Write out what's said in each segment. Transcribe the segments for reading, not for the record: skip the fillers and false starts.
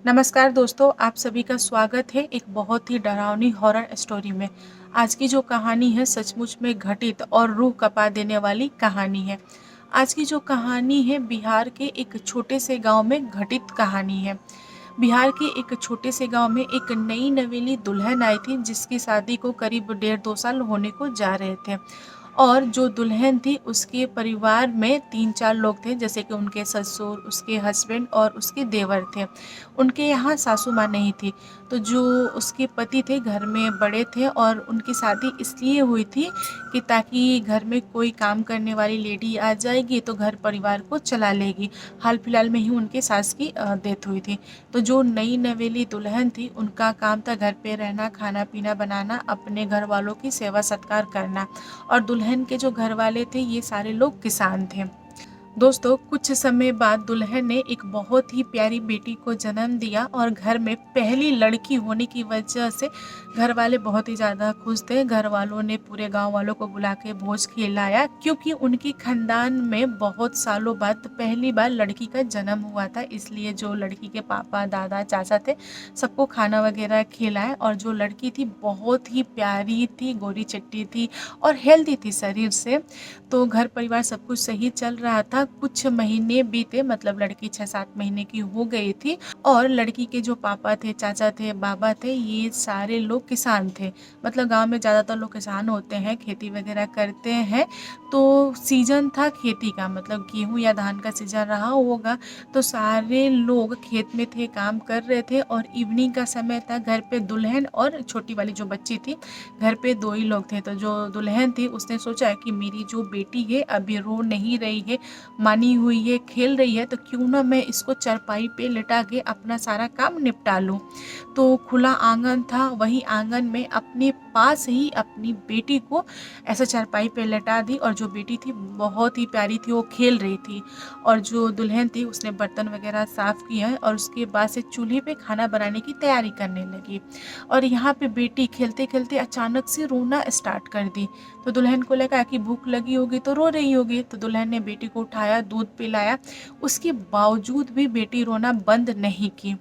नमस्कार दोस्तों, आप सभी का स्वागत है एक बहुत ही डरावनी हॉरर स्टोरी में। आज की जो कहानी है सचमुच में घटित और रूह कँपा देने वाली कहानी है। आज की जो कहानी है बिहार के एक छोटे से गाँव में घटित कहानी है। बिहार के एक छोटे से गाँव में एक नई नवेली दुल्हन आई थी जिसकी शादी को करीब डेढ़ 2 साल होने को जा रहे थे। और जो दुल्हन थी उसके परिवार में 3-4 लोग थे, जैसे कि उनके ससुर, उसके हस्बैंड और उसके देवर थे। उनके यहाँ सासू माँ नहीं थी, तो जो उसके पति थे घर में बड़े थे और उनकी शादी इसलिए हुई थी कि ताकि घर में कोई काम करने वाली लेडी आ जाएगी तो घर परिवार को चला लेगी। हाल-फिलहाल में ही उनके सास की डेथ हुई थी। तो जो नई नवेली दुल्हन थी उनका काम था घर पे रहना, खाना-पीना बनाना, अपने घरवालों की सेवा-सत्कार करना। और दुल्हन के जो घरवाले थे ये सारे लोग किसान थे। दोस्तों, कुछ समय बाद दुल्हन ने एक बहुत ही प्यारी बेटी को जन्म दिया और घर में पहली लड़की होने की वजह से घर वाले बहुत ही ज़्यादा खुश थे। घर वालों ने पूरे गांव वालों को बुला के भोज खिलाया क्योंकि उनके खानदान में बहुत सालों बाद पहली बार लड़की का जन्म हुआ था। इसलिए जो लड़की के पापा, दादा, चाचा थे सबको खाना वगैरह खिलाया। और जो लड़की थी बहुत ही प्यारी थी, गोरी चिट्टी थी और हेल्दी थी शरीर से। तो घर परिवार सब कुछ सही चल रहा था। कुछ महीने बीते, मतलब लड़की 6-7 महीने की हो गई थी और लड़की के जो पापा थे, चाचा थे, बाबा थे, ये सारे लोग किसान थे। मतलब गाँव में ज़्यादातर लोग किसान होते हैं, खेती वगैरह करते हैं। तो सीज़न था खेती का, मतलब गेहूँ या धान का सीज़न रहा होगा। तो सारे लोग खेत में थे, काम कर रहे थे और इवनिंग का समय था। घर पे दुल्हन और छोटी वाली जो बच्ची थी, घर पे 2 ही लोग थे। तो जो दुल्हन थी उसने सोचा कि मेरी जो बेटी है अभी रो नहीं रही है, मानी हुई है, खेल रही है, तो क्यों ना मैं इसको चारपाई पे लिटा के अपना सारा काम निपटा लूँ। तो खुला आंगन था, वही आंगन में अपने पास ही अपनी बेटी को ऐसे चारपाई पे लेटा दी। और जो बेटी थी बहुत ही प्यारी थी, वो खेल रही थी। और जो दुल्हन थी उसने बर्तन वगैरह साफ़ किया और उसके बाद से चूल्हे पे खाना बनाने की तैयारी करने लगी। और यहाँ पे बेटी खेलते-खेलते अचानक से रोना स्टार्ट कर दी। तो दुल्हन को लगा कि भूख लगी होगी तो रो रही होगी। तो दुल्हन ने बेटी को उठाया, दूध पिलाया, उसके बावजूद भी बेटी रोना बंद नहीं की।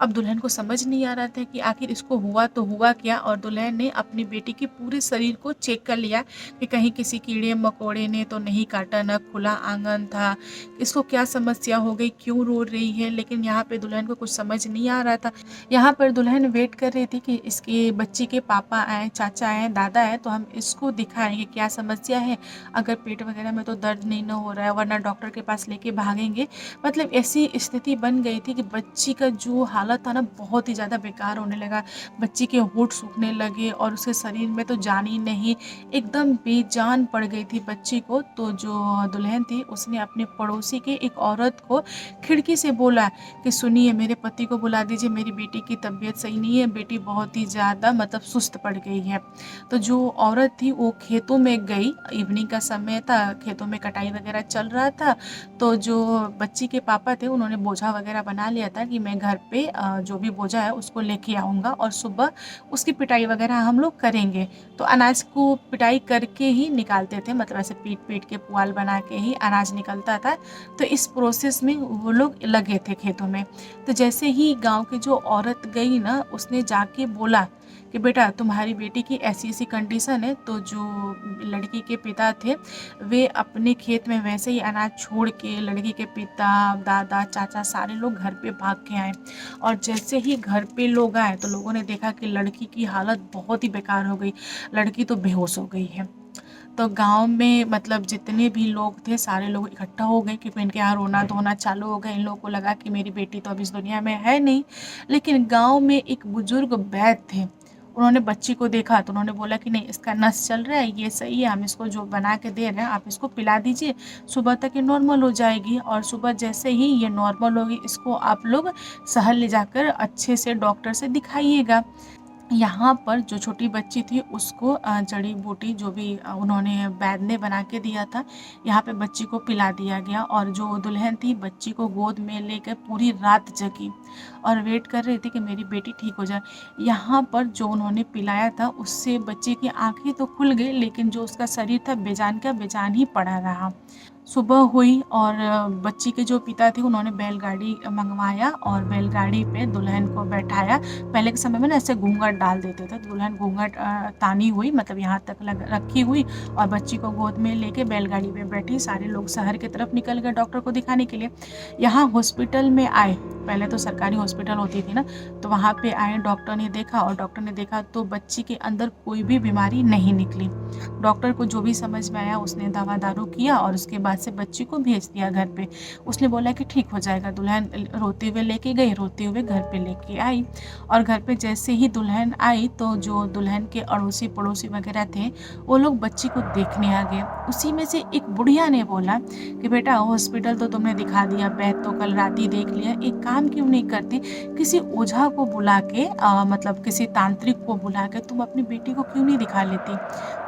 अब दुल्हन को समझ नहीं आ रहा था कि आखिर इसको हुआ तो हुआ क्या। और दुल्हन ने अपनी बेटी के पूरे शरीर को चेक कर लिया कि कहीं किसी कीड़े-मकोड़े ने तो नहीं काटा, ना खुला आँगन था, इसको क्या समस्या हो गई, क्यों रो रही है। लेकिन यहाँ पे दुल्हन को कुछ समझ नहीं आ रहा था। यहाँ पर दुल्हन वेट कर रही थी कि इसकी बच्ची के पापा आएँ, चाचा आएँ, दादा आएँ तो हम इसको दिखाएँ कि क्या समस्या है। अगर पेट वगैरह में तो दर्द नहीं ना हो रहा है, वरना डॉक्टर के पास लेके भागेंगे। मतलब ऐसी स्थिति बन गई थी कि बच्ची का जो हालत था ना बहुत ही ज़्यादा बेकार होने लगा। बच्ची के होंठ सूखने लगे और उसके शरीर में तो जान ही नहीं, एकदम बेजान पड़ गई थी बच्ची को। तो जो दुल्हन थी उसने अपने पड़ोसी के एक औरत को खिड़की से बोला कि सुनिए, मेरे पति को बुला दीजिए, मेरी बेटी की तबीयत सही नहीं है, बेटी बहुत ही ज़्यादा मतलब सुस्त पड़ गई है। तो जो औरत थी वो खेतों में गई, इवनिंग का समय था, खेतों में कटाई वगैरह चल रहा था। तो जो बच्ची के पापा थे उन्होंने बोझा वगैरह बना लिया था कि मैं घर पे जो भी बोझा है उसको लेके आऊँगा और सुबह उसकी पिटाई वगैरह हम लोग करेंगे। तो अनाज को पिटाई करके ही निकालते थे, मतलब ऐसे पीट-पीट के पुआल बना के ही अनाज निकलता था। तो इस प्रोसेस में वो लोग लगे थे खेतों में। तो जैसे ही गाँव की जो औरत गई ना, उसने जाके बोला कि बेटा तुम्हारी बेटी की ऐसी-ऐसी कंडीशन है। तो जो लड़की के पिता थे, वे अपने खेत में वैसे ही अनाज छोड़ के लड़की के पिता, दादा, चाचा सारे लोग घर पे भाग के आए। और जैसे ही घर पे लोग आए तो लोगों ने देखा कि लड़की की हालत बहुत ही बेकार हो गई, लड़की तो बेहोश हो गई है। तो गाँव में मतलब जितने भी लोग थे सारे लोग इकट्ठा हो गए क्योंकि इनके यहाँ रोना-धोना चालू हो गया। इन लोगों को लगा कि मेरी बेटी तो अब इस दुनिया में है नहीं। लेकिन गाँव में एक बुजुर्ग वैद्य थे, उन्होंने बच्ची को देखा तो उन्होंने बोला कि नहीं, इसका नस चल रहा है, ये सही है, हम इसको जो बना के दे रहे हैं आप इसको पिला दीजिए, सुबह तक ये नॉर्मल हो जाएगी। और सुबह जैसे ही ये नॉर्मल होगी इसको आप लोग शहर ले जाकर अच्छे से डॉक्टर से दिखाइएगा। यहाँ पर जो छोटी बच्ची थी उसको जड़ी-बूटी जो भी उन्होंने वैद्य ने बना के दिया था, यहाँ पे बच्ची को पिला दिया गया। और जो दुल्हन थी बच्ची को गोद में लेकर पूरी रात जगी और वेट कर रही थी कि मेरी बेटी ठीक हो जाए। यहाँ पर जो उन्होंने पिलाया था उससे बच्चे की आँखें तो खुल गई, लेकिन जो उसका शरीर था बेजान का बेजान ही पड़ा रहा। सुबह हुई और बच्ची के जो पिता थे उन्होंने बैलगाड़ी मँगवाया और बैलगाड़ी पे दुल्हन को बैठाया। पहले के समय में ना ऐसे घूँघट डाल देते थे, दुल्हन घूँघट तानी हुई, मतलब यहाँ तक लग रखी हुई और बच्ची को गोद में लेके बैलगाड़ी पे बैठी। सारे लोग शहर की तरफ निकल गए डॉक्टर को दिखाने के लिए। यहाँ हॉस्पिटल में आए, पहले तो सरकारी हॉस्पिटल होती थी ना, तो वहाँ पे आए, डॉक्टर ने देखा और डॉक्टर ने देखा तो बच्ची के अंदर कोई भी बीमारी नहीं निकली। डॉक्टर को जो भी समझ में आया उसने दवा दारू किया और उसके बाद से बच्ची को भेज दिया घर पे। उसने बोला कि ठीक हो जाएगा। दुल्हन रोते हुए लेके गई, रोते हुए घर पे लेके आई और घर पे जैसे ही दुल्हन आई तो जो दुल्हन के अड़ोसी पड़ोसी वगैरह थे वो लोग बच्ची को देखने आ गए। उसी में से एक बुढ़िया ने बोला कि बेटा हॉस्पिटल तो तुमने दिखा दिया, बैद तो कल रात ही देख लिया, एक काम क्यों नहीं करती, किसी ओझा को बुला के मतलब किसी तांत्रिक को बुला के तुम अपनी बेटी को क्यों नहीं दिखा लेती,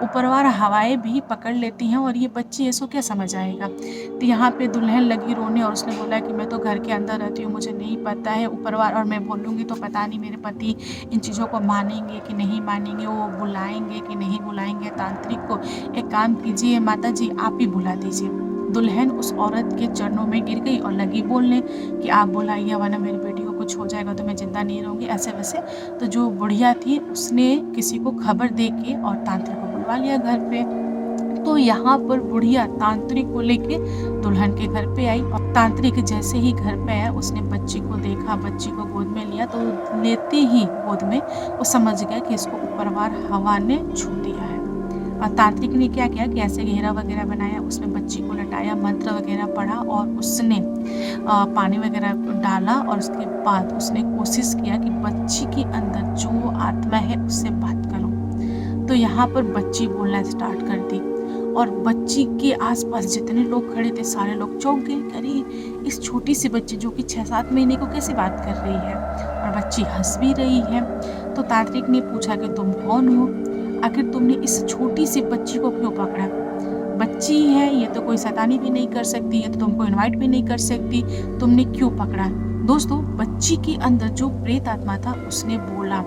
ऊपरवार हवाएं भी पकड़ लेती हैं और ये बच्ची इसको क्या समझ आएगा। तो यहाँ पे दुल्हन लगी रोने और उसने बोला कि मैं तो घर के अंदर रहती हूँ, मुझे नहीं पता है ऊपरवार, और मैं बोलूँगी तो पता नहीं मेरे पति इन चीज़ों को मानेंगे कि नहीं मानेंगे, वो बुलाएंगे कि नहीं बुलाएंगे तांत्रिक को। एक काम कीजिए माता जी, आप ही बुला दीजिए। दुल्हन उस औरत के चरणों में गिर गई और लगी बोलने कि आप बुलाइए वरना मेरी बेटी को कुछ हो जाएगा तो मैं जिंदा नहीं रहूँगी, ऐसे वैसे। तो जो बुढ़िया थी उसने किसी को खबर दे के और तांत्रिक को बुलवा लिया घर पे। तो यहाँ पर बुढ़िया तांत्रिक को लेके दुल्हन के घर पे आई और तांत्रिक जैसे ही घर पे आया उसने बच्ची को देखा, बच्ची को गोद में लिया तो लेते ही गोद में वो समझ गया कि इसको ऊपरवार हवा ने छू दिया है। और तांत्रिक ने क्या किया कि ऐसे घेरा वगैरह बनाया, उसमें बच्ची को लटाया, मंत्र वगैरह पढ़ा और उसने पानी वगैरह डाला और उसके बाद उसने कोशिश किया कि बच्ची के अंदर जो आत्मा है उससे बात करो। तो यहाँ पर बच्ची बोलना स्टार्ट कर दी और बच्ची के आसपास जितने लोग खड़े थे सारे लोग चौंक गए। अरे इस छोटी सी बच्ची जो कि 6-7 महीने को कैसे बात कर रही है, और बच्ची हंस भी रही है। तो तांत्रिक ने पूछा कि तुम कौन हो, आखिर तुमने इस छोटी सी बच्ची को क्यों पकड़ा, बच्ची है ये तो कोई शैतानी भी नहीं कर सकती, ये तो तुमको इनवाइट भी नहीं कर सकती, तुमने क्यों पकड़ा। दोस्तों बच्ची के अंदर जो प्रेत आत्मा था उसने बोला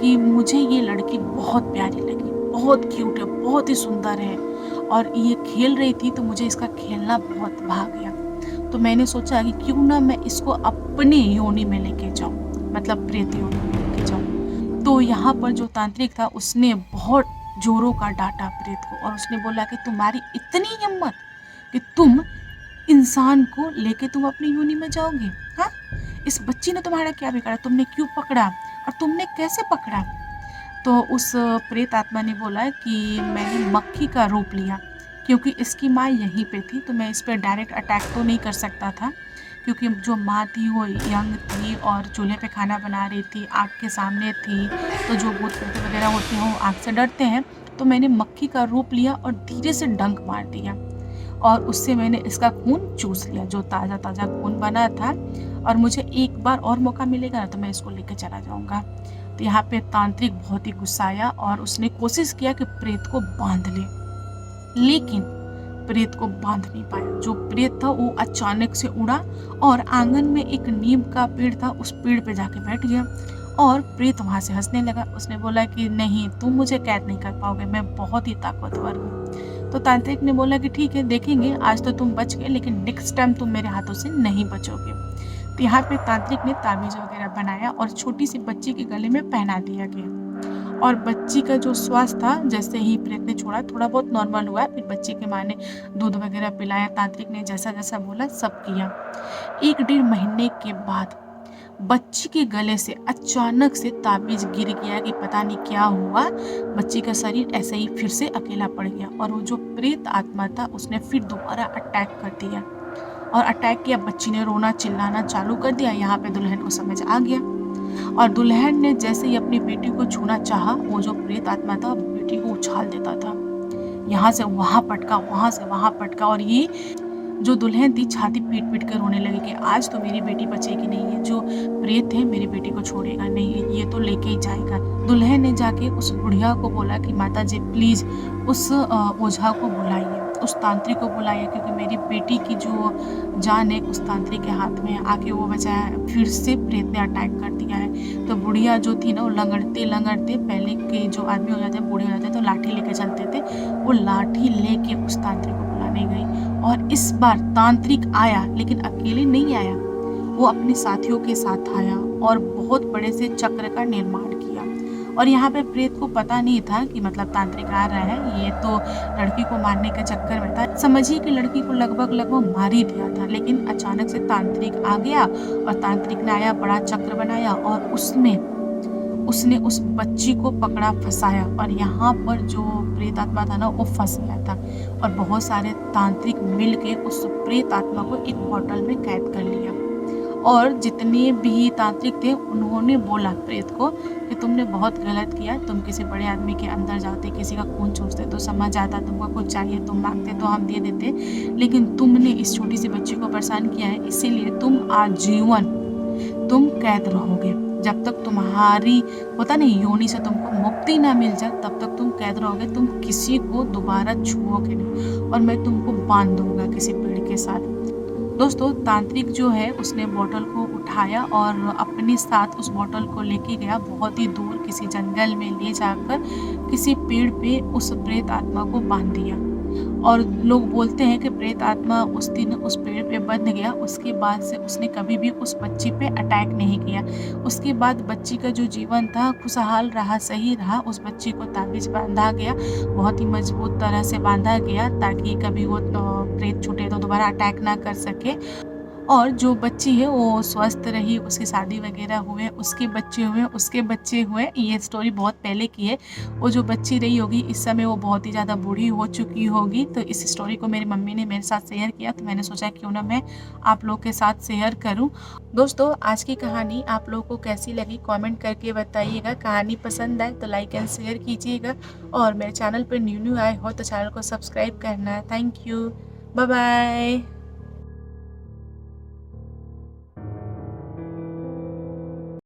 कि मुझे ये लड़की बहुत प्यारी लगी, बहुत क्यूट है, बहुत ही सुंदर है और ये खेल रही थी तो मुझे इसका खेलना बहुत भा गया, तो मैंने सोचा कि क्यों ना मैं इसको अपनी योनि में लेके जाऊं, मतलब प्रेत योनि में लेके जाऊं। तो यहाँ पर जो तांत्रिक था उसने बहुत जोरों का डांटा प्रेत को और उसने बोला कि तुम्हारी इतनी हिम्मत कि तुम इंसान को लेके तुम अपनी योनि में जाओगे। हाँ, इस बच्ची ने तुम्हारा क्या बिगाड़ा, तुमने क्यों पकड़ा और तुमने कैसे पकड़ा। तो उस प्रेत आत्मा ने बोला कि मैंने मक्खी का रूप लिया क्योंकि इसकी माँ यहीं पे थी, तो मैं इस पर डायरेक्ट अटैक तो नहीं कर सकता था क्योंकि जो माँ थी वो यंग थी और चूल्हे पे खाना बना रही थी, आग के सामने थी, तो जो भूत प्रेत वगैरह होते हैं वो आग से डरते हैं। तो मैंने मक्खी का रूप लिया और धीरे से डंक मार दिया और उससे मैंने इसका खून चूस लिया, जो ताज़ा ताज़ा खून बना था, और मुझे एक बार और मौका मिलेगा ना तो मैं इसको लेकर चला जाऊँगा। तो यहाँ पे तांत्रिक बहुत ही गुस्साया और उसने कोशिश किया कि प्रेत को बांध ले, लेकिन प्रेत को बांध नहीं पाया। जो प्रेत था वो अचानक से उड़ा और आंगन में एक नीम का पेड़ था, उस पेड़ पे जाके बैठ गया और प्रेत वहाँ से हंसने लगा। उसने बोला कि नहीं, तुम मुझे कैद नहीं कर पाओगे, मैं बहुत ही ताकतवर हूँ। तो तांत्रिक ने बोला कि ठीक है देखेंगे, आज तो तुम बच गए लेकिन नेक्स्ट टाइम तुम मेरे हाथों से नहीं बचोगे। तो यहाँ पे तांत्रिक ने ताबीज वगैरह बनाया और छोटी सी बच्ची के गले में पहना दिया गया और बच्ची का जो श्वास था जैसे ही प्रेत ने छोड़ा थोड़ा बहुत नॉर्मल हुआ। फिर बच्ची के माँ ने दूध वगैरह पिलाया, तांत्रिक ने जैसा जैसा बोला सब किया। 1-1.5 महीने के बाद बच्ची के गले से अचानक से ताबीज गिर गया कि पता नहीं क्या हुआ, बच्ची का शरीर ऐसे ही फिर से अकेला पड़ गया और वो जो प्रेत आत्मा था उसने फिर दोबारा अटैक कर दिया और अटैक किया। बच्ची ने रोना चिल्लाना चालू कर दिया। यहाँ पे दुल्हन को समझ आ गया और दुल्हन ने जैसे ही अपनी बेटी को छूना चाहा, वो जो प्रेत आत्मा था बेटी को उछाल देता था, यहाँ से वहाँ पटका, वहाँ से वहाँ पटका और ये जो दुल्हन थी छाती पीट पीट कर रोने लगी कि आज तो मेरी बेटी बचेगी नहीं, ये जो प्रेत है मेरी बेटी को छोड़ेगा नहीं, ये तो लेके ही जाएगा। दुल्हन ने जाके उस बुढ़िया को बोला कि माता जी प्लीज उस ओझा को बुलाइए, उस तांत्रिक को बुलाइए क्योंकि मेरी बेटी की जो जान है उस तांत्रिक के हाथ में है, आके वो बचाया। फिर से प्रेत ने अटैक कर दिया है। तो बुढ़िया जो थी ना वो लंगड़ते लंगड़ते, पहले के जो आदमी हो जाते बूढ़े हो जाते तो लाठी लेके चलते थे, वो लाठी लेके उस तांत्रिक को बुलाने मानी गई। और इस बार तांत्रिक आया, लेकिन अकेले नहीं आया, वो अपने साथियों के साथ आया और बहुत बड़े से चक्र का निर्माण किया। और यहाँ पे प्रेत को पता नहीं था कि मतलब तांत्रिक आ रहा है, ये तो लड़की को मारने के चक्कर में था। समझिए कि लड़की को लगभग लगभग मार ही दिया था, लेकिन अचानक से तांत्रिक आ गया और तांत्रिक ने आया, बड़ा चक्र बनाया और उसने उस बच्ची को पकड़ा, फंसाया। और यहाँ पर जो प्रेत आत्मा था ना, वो फंस गया था। और बहुत सारे तांत्रिक मिल के उस प्रेत आत्मा को एक बॉटल में कैद कर लिया। और जितने भी तांत्रिक थे, उन्होंने बोला प्रेत को कि तुमने बहुत गलत किया, तुम किसी बड़े आदमी के अंदर जाते, किसी का खून चूसते तो समझ आता, तुमको कुछ चाहिए तुम मांगते तो हम दे देते, लेकिन तुमने इस छोटी सी बच्ची को परेशान किया है, इसीलिए तुम कैद रहोगे। जब तक तुम्हारी होता नहीं योनि से तुमको मुक्ति ना मिल जाए, तब तक तुम कैद रहोगे, तुम किसी को दोबारा छुओगे नहीं, और मैं तुमको बांध दूंगा किसी पेड़ के साथ। दोस्तों, तांत्रिक जो है उसने बॉटल को उठाया और अपने साथ उस बॉटल को लेके गया, बहुत ही दूर किसी जंगल में ले जाकर किसी पेड़ पे उस प्रेत आत्मा को बांध दिया। और लोग बोलते हैं कि प्रेत आत्मा उस दिन उस पेड़ पे बंध गया, उसके बाद से उसने कभी भी उस बच्ची पे अटैक नहीं किया। उसके बाद बच्ची का जो जीवन था खुशहाल रहा, सही रहा। उस बच्ची को ताबीज बांधा गया, बहुत ही मजबूत तरह से बांधा गया, ताकि कभी वो प्रेत छूटे तो दोबारा अटैक ना कर सके। और जो बच्ची है वो स्वस्थ रही, उसकी शादी वगैरह हुए, उसके बच्चे हुए। ये स्टोरी बहुत पहले की है। वो जो बच्ची रही होगी, इस समय वो बहुत ही ज़्यादा बूढ़ी हो चुकी होगी। तो इस स्टोरी को मेरी मम्मी ने मेरे साथ शेयर किया, तो मैंने सोचा क्यों ना मैं आप लोग के साथ शेयर करूं। दोस्तों, आज की कहानी आप लोगों को कैसी लगी कमेंट करके बताइएगा। कहानी पसंद आए तो लाइक एंड शेयर कीजिएगा, और मेरे चैनल पर न्यू आए हो तो चैनल को सब्सक्राइब करना है। Thank you, bye bye.